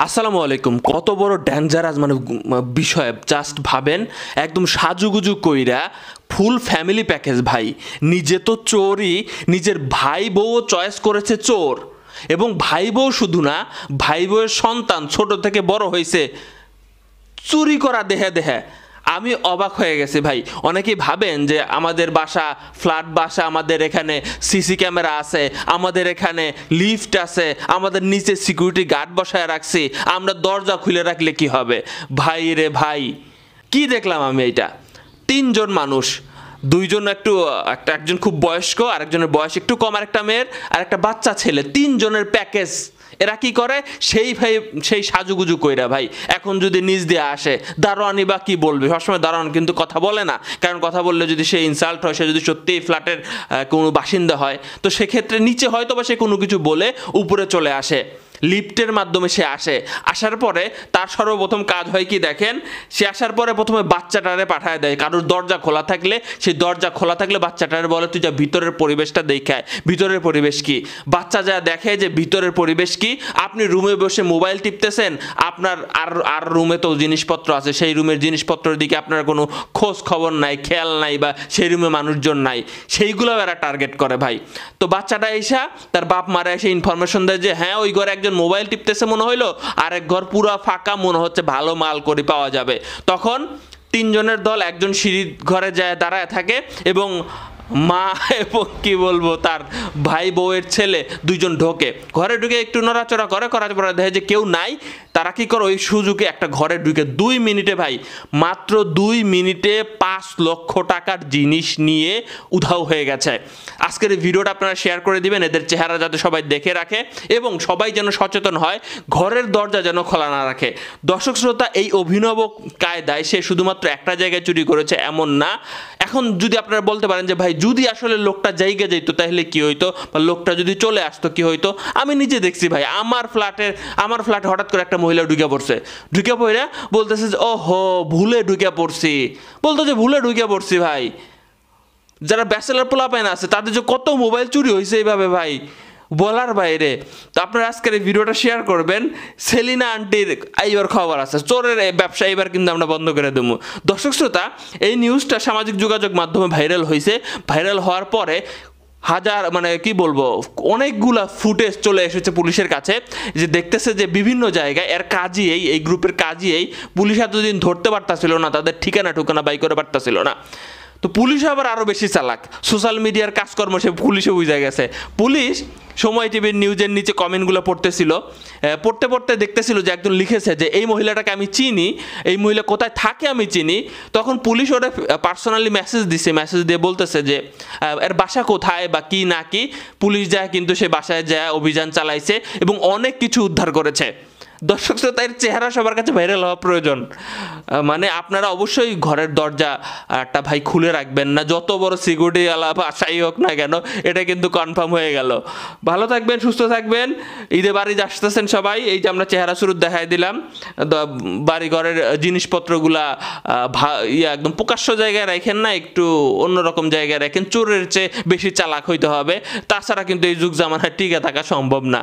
আসসালামু আলাইকুম। কত বড় ডেঞ্জারাস বিষয় জাস্ট ভাবেন। একদম সাজুগুজু কইরা ফুল ফ্যামিলি প্যাকেজ ভাই। নিজে তো চোরই, নিজের ভাই বউও চয়েস করেছে চোর। এবং ভাই বউ শুধু না, ভাই বউয়ের সন্তান ছোট থেকে বড় হয়েছে চুরি করা দেহে দেহে। আমি অবাক হয়ে গেছি ভাই। অনেকেই ভাবেন যে আমাদের বাসা ফ্ল্যাট বাসা, আমাদের এখানে সিসি ক্যামেরা আছে, আমাদের এখানে লিফট আছে, আমাদের নিচে সিকিউরিটি গার্ড বসায় রাখছি, আমরা দরজা খুলে রাখলে কি হবে? ভাই রে ভাই, কি দেখলাম আমি এইটা! তিনজন মানুষ, দুইজন একজন খুব বয়স্ক, আরেকজনের বয়স একটু কম, আরেকটা মেয়ের আর একটা বাচ্চা ছেলে, তিনজনের প্যাকেজ। এরা কি করে? সেই সাজুগুজু কইরা ভাই। এখন যদি নিজ দিয়ে আসে, দারোয়ানি বা কি বলবে? সবসময় দারোয়ান কিন্তু কথা বলে না, কারণ কথা বললে যদি সে ইনসাল্ট হয়, সে যদি সত্যিই ফ্ল্যাটের কোনো বাসিন্দা হয়, তো সেক্ষেত্রে নিচে হয়তো বা সে কোনো কিছু বলে উপরে চলে আসে, লিফটের মাধ্যমে সে আসে। আসার পরে তার সর্বপ্রথম কাজ হয় কি দেখেন, সে আসার পরে প্রথমে বাচ্চাটারে পাঠায় দেয়। কারোর দরজা খোলা থাকলে, সেই দরজা খোলা থাকলে বাচ্চাটারে বলে তুই যা ভিতরের পরিবেশটা দেখায়, ভিতরের পরিবেশ কি। বাচ্চা যা দেখে যে ভিতরের পরিবেশ কি, আপনি রুমে বসে মোবাইল টিপতেছেন, আপনার আর রুমে তো জিনিসপত্র আছে, সেই রুমের জিনিসপত্রের দিকে আপনার কোনো খোঁজ খবর নাই, খেয়াল নাই, বা সেই রুমে মানুষজন নাই, সেইগুলো এরা টার্গেট করে ভাই। তো বাচ্চাটা এসা তার বাপ মারা এসে ইনফরমেশন দেয় যে হ্যাঁ ওই ঘরে একজন মোবাইল টিপতেছে মনে হইলো, আরেক ঘর পুরো ফাঁকা, মনে হচ্ছে ভালো মাল করে পাওয়া যাবে। তখন তিনজনের দল একজন সিঁড়ির ঘরে যায় দাঁড়ায় থাকে, এবং মা এবং কি বলবো তার ভাই বউয়ের ছেলে দুইজন ঢোকে। ঘরে ঢুকে একটু নড়াচড়া করার পরে দেখে যে কেউ নাই। তারা কি করে? ওই সুযোগে একটা ঘরে ঢুকে 2 মিনিটে ভাই, মাত্র 2 মিনিটে 5 লক্ষ টাকার জিনিস নিয়ে উধাও হয়ে গেছে। আজকের এই ভিডিওটা আপনারা শেয়ার করে দিবেন, এদের চেহারা যাতে সবাই দেখে রাখে এবং সবাই যেন সচেতন হয়, ঘরের দরজা যেন খোলা না রাখে। দর্শক শ্রোতা, এই অভিনব কায়দায় সে শুধুমাত্র একটা জায়গায় চুরি করেছে এমন না। এখন যদি আপনারা বলতে পারেন যে ভাই যদি আসলে লোকটা জায়গা যেত তাহলে কি হইতো, বা লোকটা যদি চলে আসতো কি হইতো? আমি নিজে দেখছি ভাই, আমার ফ্ল্যাটে হঠাৎ করে একটা মহিলা ঢুকে পড়ে বলতেছে যে ওহো ভুলে ঢুকে পড়ছি, ভুলে ঢুকে পড়ছি ভাই। যারা ব্যাচেলার পোলাপাইন আছে তাদের যে কত মোবাইল চুরি হয়েছে এইভাবে ভাই, বলার বাইরে। তো আপনারা আজকের এই ভিডিওটা শেয়ার করবেন। সেলিনা আন্টির এইবার খবর আছে, চোরের ব্যবসা এবার কিন্তু আমরা বন্ধ করে দেবো। দর্শক শ্রোতা, এই নিউজটা সামাজিক যোগাযোগ মাধ্যমে ভাইরাল হয়েছে। ভাইরাল হওয়ার পরে হাজার কি বলবো, অনেকগুলা ফুটেজ চলে এসেছে পুলিশের কাছে, যে দেখতেছে যে বিভিন্ন জায়গায় এর কাজই এই গ্রুপের কাজই পুলিশ এতদিন ধরতে পারতাছিল না, তাদের ঠিকানা বাই করে পারতাছিল না। তো পুলিশ আবার আরও বেশি চালাক, সোশ্যাল মিডিয়ার কাজকর্ম সে পুলিশে বুঝে গেছে। পুলিশ সময় টিভির নিউজের নিচে কমেন্টগুলো পড়তে দেখতেছিল যে একজন লিখেছে যে এই মহিলাটাকে আমি চিনি, এই মহিলা কোথায় থাকে আমি চিনি। তখন পুলিশ ওরা পার্সোনালি মেসেজ দিয়ে বলতেছে যে এর বাসা কোথায় বা কি না কি। পুলিশ যায়, কিন্তু সে বাসায় যায় অভিযান চালাইছে এবং অনেক কিছু উদ্ধার করেছে। দর্শক শ্রোতার চেহারা সবার কাছে ভাইরাল হওয়া প্রয়োজন। আপনারা অবশ্যই ঘরের দরজাটা ভাই খুলে রাখবেন না, যত বড় সিকিউরিটি ওয়ালা বাসাই হোক না কেন। এটা কিন্তু কনফার্ম হয়ে গেল। ভালো থাকবেন, সুস্থ থাকবেন। ঈদে বাড়ি আসতেছেন সবাই, এই যে আমরা চেহারা শুরু দেখাই দিলাম। বাড়ি ঘরের জিনিসপত্রগুলা একদম প্রকাশ্য জায়গায় রাখেন না, একটু অন্যরকম জায়গায় রাখেন। চোরের চেয়ে বেশি চালাক হইতে হবে, তাছাড়া কিন্তু এই যুগ জামানায় টিকে থাকা সম্ভব না।